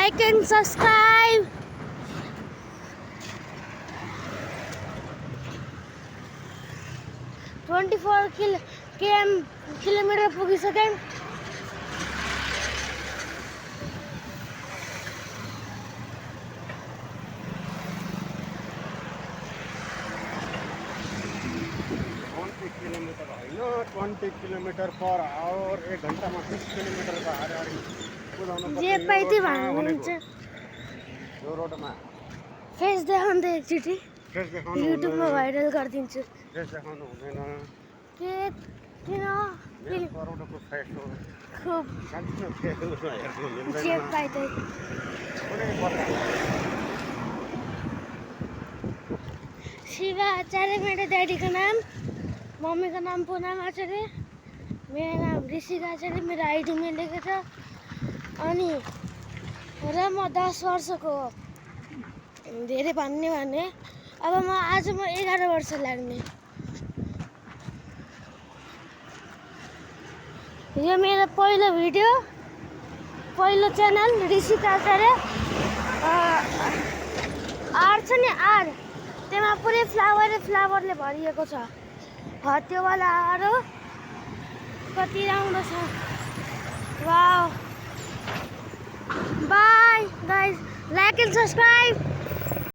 like and subscribe. Kilometre पुगिसक्यौँ। Kilometre होइन 20 kilometre per hour 1 घन्टामा 30 किलोमीटर जे पाइ त्यही भन्नुहुन्छ यो रोडमा फेस देखाउँदै एकचोटि फेस देखाउनु युट्युबमा भाइरल गरिदिन्छु। फेस देखाउनु हुँदैन के किन मेरो करोडको फेस हो खुब सानो फेसमा हेर्नु मिल्दैन जे पाइ त्यही। कुनै पत्ता शिवा आचार्य मेरो ड्याडीको नाम, मम्मीको नाम पुनम आचार्य, मेरो नाम ऋषिका आचार्य, मेरो आइडीमा लेखेको छ। अनि र म 10 वर्षको हो। धेरै भन्ने अब आज म 11 वर्ष लाग्ने। यो मेरो पहिलो भिडियो, पहिलो च्यानल ऋषिका आचार्य। आर छ नि आर, त्यसमा पुरै फ्लावरले भरिएको छ। त्यो वाला आर हो, कति राम्रो छ। Wow, by guys, like and subscribe.